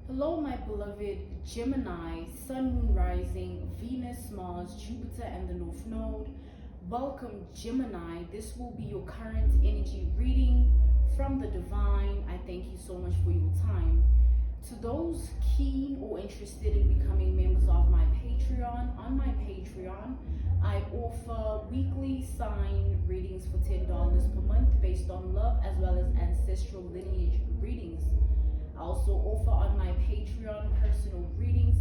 Hello, my beloved Gemini, Sun, Moon, Rising, Venus, Mars, Jupiter, and the North Node. Welcome, Gemini. This will be your current energy reading from the divine. I thank you so much for your time. To those keen or interested in becoming members of my Patreon, on my Patreon, I offer weekly sign readings for $10 per month based on love, as well as ancestral lineage readings. I also offer on my Patreon personal readings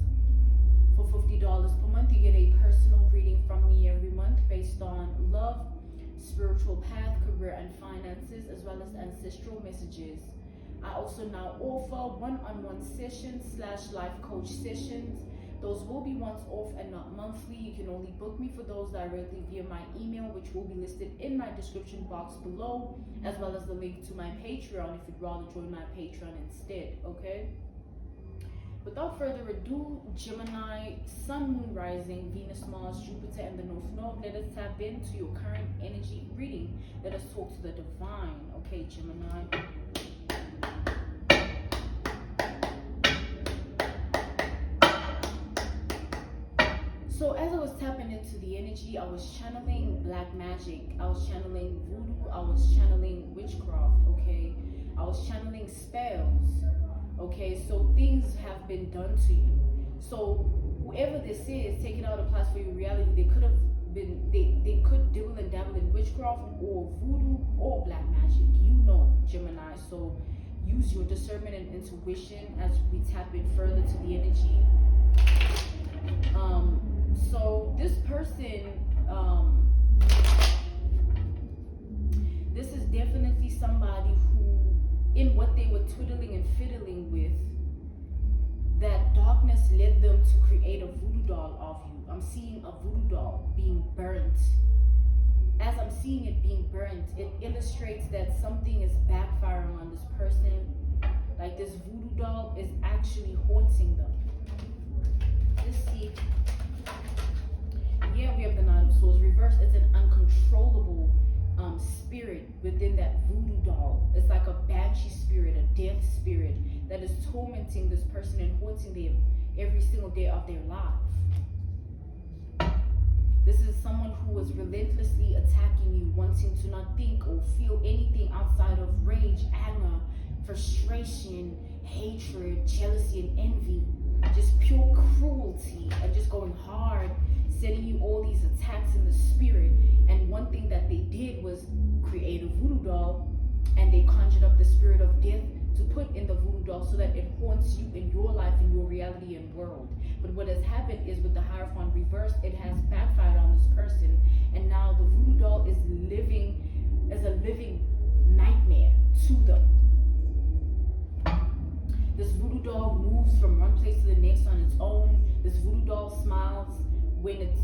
for $50 per month. You get a personal reading from me every month based on love, spiritual path, career, and finances, as well as ancestral messages. I also now offer one-on-one sessions / life coach sessions. Those will be once off and not monthly. You can only book me for those directly via my email, which will be listed in my description box below, as well as the link to my Patreon if you'd rather join my Patreon instead, okay? Without further ado, Gemini, Sun, Moon, Rising, Venus, Mars, Jupiter, and the North Node, let us tap into your current energy reading. Let us talk to the divine, okay, Gemini? So as I was tapping into the energy, I was channeling black magic, I was channeling voodoo, I was channeling witchcraft, okay? I was channeling spells, okay? So things have been done to you. So whoever this is, take it out of class for your reality. They could have been, they could dibble and dabble in witchcraft or voodoo or black magic, you know, Gemini. So use your discernment and intuition as we tap in further to the energy. So this person, this is definitely somebody who, in what they were twiddling and fiddling with, that darkness led them to create a voodoo doll of you. I'm seeing a voodoo doll being burnt. As I'm seeing it being burnt, it illustrates that something is backfiring on this person. Like this voodoo doll is actually haunting them. Let's see. Yeah, we have the Nine of Swords reversed. It's an uncontrollable spirit within that voodoo doll. It's like a banshee spirit, a death spirit that is tormenting this person and haunting them every single day of their life. This is someone who is relentlessly attacking you, wanting to not think or feel anything outside of rage, anger, frustration, hatred, jealousy, and envy. Just pure cruelty and just going hard, sending you all these attacks in the spirit. And one thing that they did was create a voodoo doll, and they conjured up the spirit of death to put in the voodoo doll so that it haunts you in your life, in your reality and world. But what has happened is with the Hierophant reversed, it has backfired on this person, and now the voodoo doll is living as a living nightmare to them. This voodoo doll moves from one place to the next on its own. This voodoo doll smiles when it's,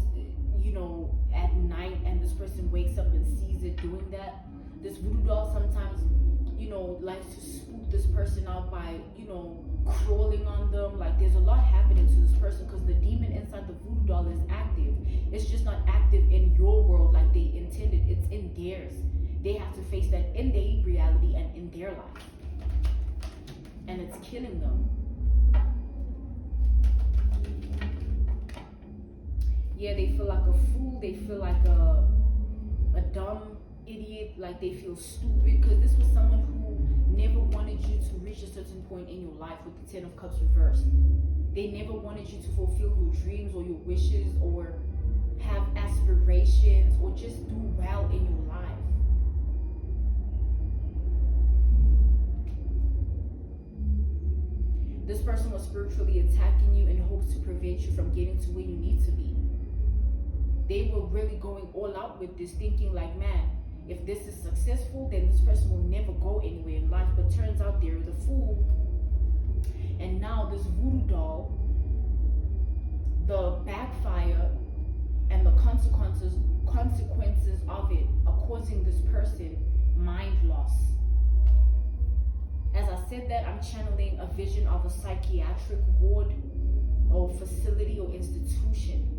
you know, at night and this person wakes up and sees it doing that. This voodoo doll sometimes, you know, likes to spook this person out by, you know, crawling on them. Like there's a lot happening to this person because the demon inside the voodoo doll is active. It's just not active in your world like they intended. It's in theirs. They have to face that in their reality and in their life. And it's killing them. Yeah, they feel like a fool. They feel like a dumb idiot. Like they feel stupid because this was someone who never wanted you to reach a certain point in your life with the Ten of Cups reversed. They never wanted you to fulfill your dreams or your wishes or have aspirations or just do well in your life. This person was spiritually attacking you in hopes to prevent you from getting to where you need to be. They were really going all out with this, thinking like, man, if this is successful, then this person will never go anywhere in life. But turns out they're the fool. And now this voodoo doll, the backfire and the consequences of it are causing this person mind loss. As I said that, I'm channeling a vision of a psychiatric ward or facility or institution.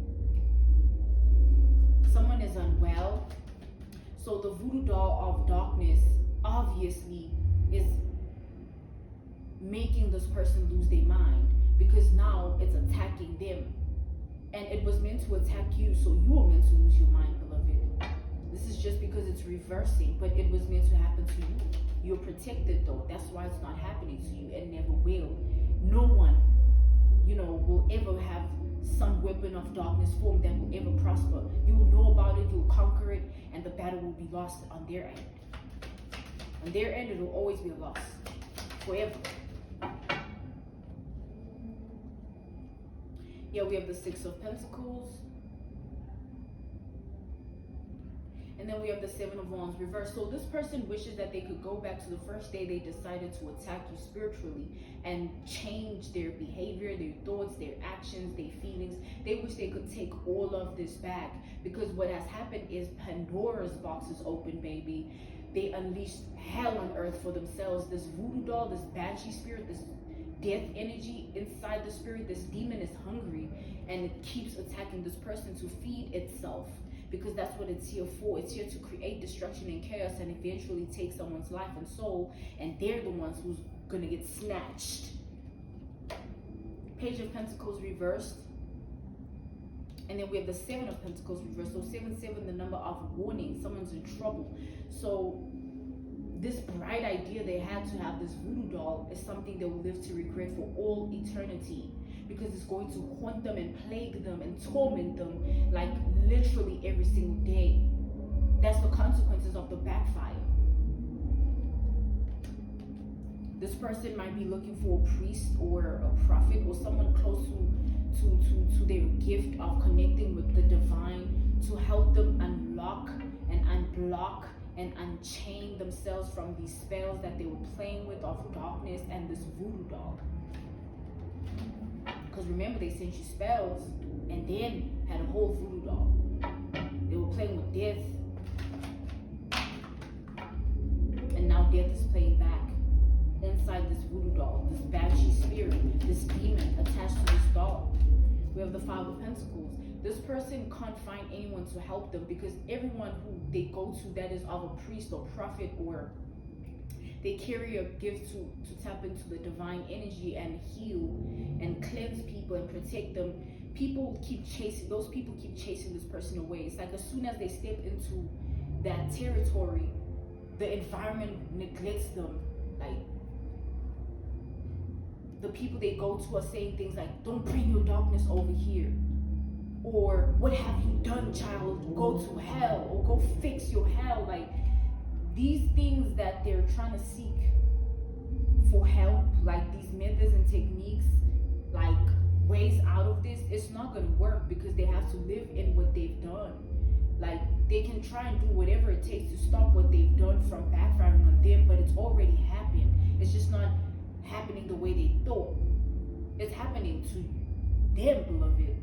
Someone is unwell. So the voodoo doll of darkness obviously is making this person lose their mind. now it's attacking them. And it was meant to attack you, so you were meant to lose your mind, beloved. This is just because it's reversing, but it was meant to happen to you. You're protected though. That's why it's not happening to you and never will. No one, will ever have some weapon of darkness form that will ever prosper. You will know about it, you'll conquer it, and the battle will be lost on their end. On their end, it will always be a loss. Forever. Yeah, we have the Six of Pentacles. And then we have the Seven of Wands reversed. So this person wishes that they could go back to the first day they decided to attack you spiritually and change their behavior, their thoughts, their actions, their feelings. They wish they could take all of this back, because what has happened is Pandora's box is open, baby. They unleashed hell on earth for themselves. This voodoo doll, this banshee spirit, this death energy inside the spirit, this demon is hungry, and it keeps attacking this person to feed itself. Because that's what it's here for. It's here to create destruction and chaos and eventually take someone's life and soul, and they're the ones who's gonna get snatched. Page of Pentacles reversed. And then we have the Seven of Pentacles reversed. So 7, the number of warning. Someone's in trouble. So this bright idea they had to have this voodoo doll is something they will live to regret for all eternity. Because it's going to haunt them and plague them and torment them, like literally every single day. That's the consequences of the backfire. This person might be looking for a priest or a prophet or someone close to their gift of connecting with the divine to help them unlock and unblock and unchain themselves from these spells that they were playing with of darkness and this voodoo doll. Because remember, they sent you spells and then had a whole voodoo doll. They were playing with death. And now death is playing back inside this voodoo doll, this banshee spirit, this demon attached to this doll. We have the Five of Pentacles. This person can't find anyone to help them, because everyone who they go to that is of a priest or prophet, or they carry a gift to tap into the divine energy and heal and cleanse people and protect them. Those people keep chasing this person away. It's like as soon as they step into that territory, the environment neglects them. Like the people they go to are saying things like, don't bring your darkness over here. Or what have you done, child? Go to hell, or go fix your hell. Like these things that they're trying to seek for help, like these methods and techniques, like ways out of this, it's not going to work, because they have to live in what they've done. Like they can try and do whatever it takes to stop what they've done from backfiring on them, but it's already happened. It's just not happening the way they thought. It's happening to them, beloved.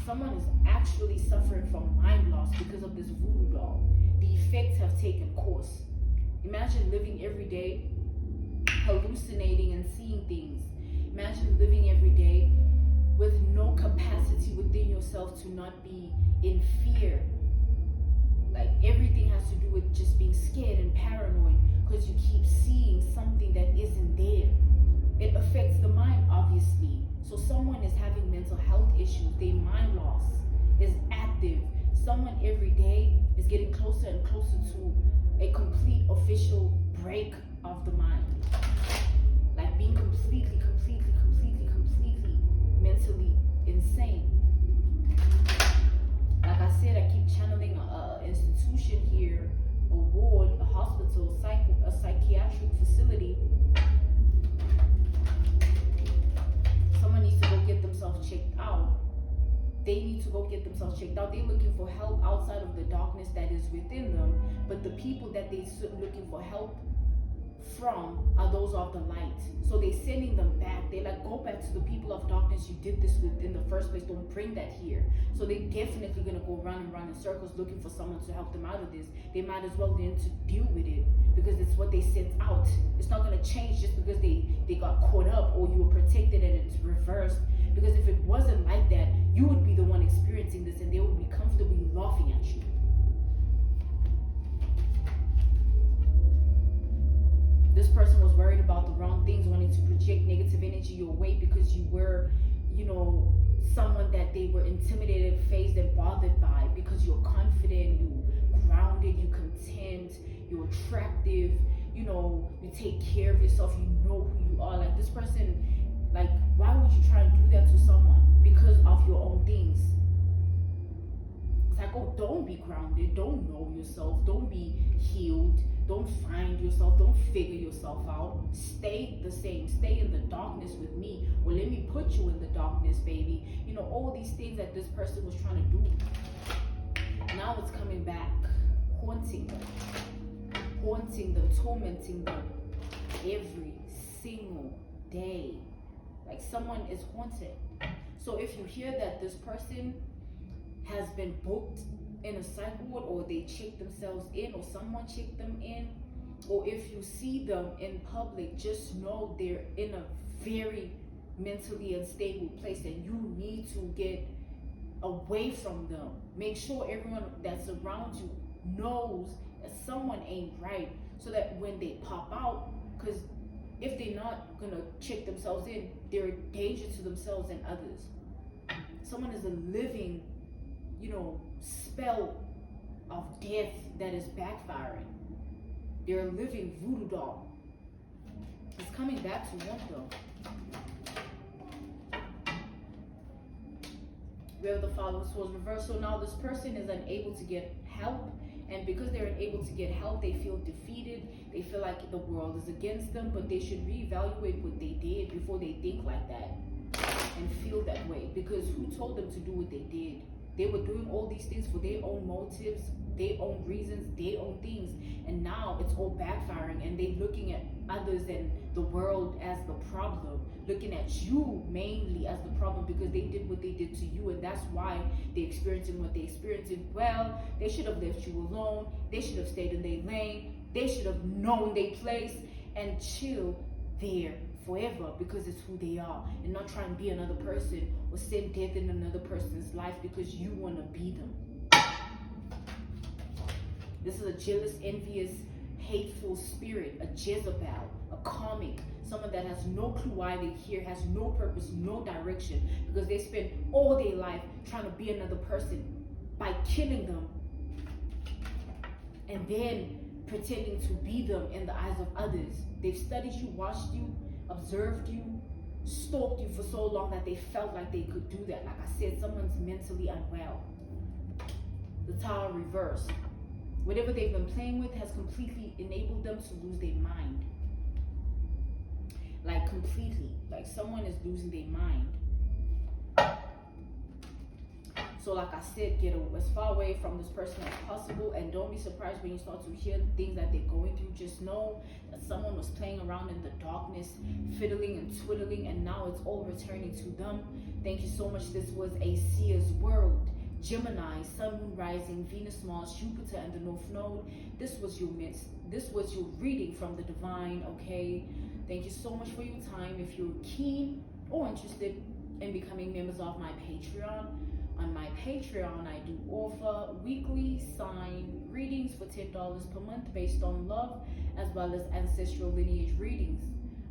Someone is actually suffering from mind loss because of this voodoo doll. The effects have taken course. Imagine living every day hallucinating and seeing things. Imagine living every day with no capacity within yourself to not be in fear. Like everything has to do with just being scared and paranoid because you keep seeing something that isn't there. It affects the mind, obviously. So someone is having mental health issues. Their mind loss is active. Someone every day is getting closer and closer to a complete official break of the mind. Like being completely mentally insane. Like I said, I keep channeling an institution here, a ward, a hospital, a psychiatric facility. Someone needs to go get themselves checked out. They need to go get themselves checked out. They're looking for help outside of the darkness that is within them. But the people that they're looking for help from are those of the light. So they're sending them back. They're like, go back to the people of darkness you did this with in the first place. Don't bring that here. So they're definitely going to go round and round in circles looking for someone to help them out of this. They might as well learn to deal with it, because it's what they sent out. It's not going to change just because they got caught up or you were protected and it's reversed. Because if it wasn't like that, you would be the one experiencing this and they would be comfortably laughing at you. This person was worried about the wrong things, wanting to project negative energy your way because you were someone that they were intimidated, phased, and bothered by, because you're confident, you grounded, you content, you're attractive, you take care of yourself, you know who you are. Like, this person, like, why would you try and do that to someone because of your own things? It's like, oh, don't be grounded, don't know yourself, don't be healed, don't find yourself, don't figure yourself out. Stay the same, stay in the darkness with me, or let me put you in the darkness, baby. All these things that this person was trying to do. Now it's coming back, haunting them, tormenting them every single day. Like, someone is haunted. So if you hear that this person has been booked in a psych ward, or they checked themselves in, or someone checked them in, or if you see them in public, just know they're in a very mentally unstable place, and you need to get away from them. Make sure everyone that's around you knows that someone ain't right, so that when they pop out, because if they're not gonna check themselves in, they're a danger to themselves and others. Someone is a living, spell of death that is backfiring. They're a living voodoo doll. It's coming back to haunt them. We have the Father of Swords reversed. So now this person is unable to get help, and because they're unable to get help, they feel defeated. They feel like the world is against them, but they should reevaluate what they did before they think like that and feel that way. Because who told them to do what they did? They were doing all these things for their own motives, their own reasons, their own things, and now it's all backfiring, and they're looking at others and the world as the problem, looking at you mainly as the problem, because they did what they did to you, and that's why they're experiencing what they're experiencing. Well, they should have left you alone. They should have stayed in their lane. They should have known their place and chill there forever, because it's who they are, and not try and be another person or send death in another person's life because you want to be them. This is a jealous, envious, hateful spirit, a Jezebel, a karmic, someone that has no clue why they're here, has no purpose, no direction, because they spend all their life trying to be another person by killing them and then pretending to be them in the eyes of others. They've studied you, watched you, observed you, stalked you for so long that they felt like they could do that. Like I said, someone's mentally unwell. The Tower reversed. Whatever they've been playing with has completely enabled them to lose their mind. Like, completely. Like, someone is losing their mind. So like I said, get as far away from this person as possible, and don't be surprised when you start to hear things that they're going through. Just know that someone was playing around in the darkness, fiddling and twiddling, and now it's all returning to them. Thank you so much. This was a Seer's World. GEMiNi, Sun, Moon, Rising, Venus, Mars, Jupiter, and the North Node. This was your reading from the divine, okay? Thank you so much for your time. If you're keen or interested in becoming members of my Patreon, on my Patreon, I do offer weekly sign readings for $10 per month based on love, as well as ancestral lineage readings.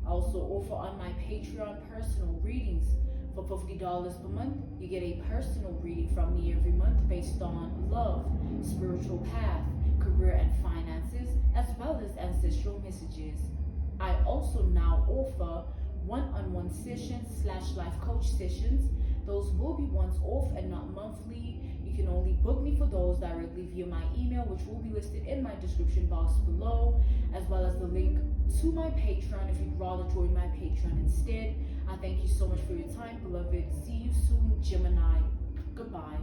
I also offer on my Patreon personal readings. For $50 per month, you get a personal reading from me every month based on love, spiritual path, career and finances, as well as ancestral messages. I also now offer one-on-one sessions / life coach sessions. Those will be once off and not monthly. You can only book me for those directly via my email, which will be listed in my description box below, as well as the link to my Patreon if you'd rather join my Patreon instead. I thank you so much for your time, beloved. See you soon, GEMiNi. Goodbye.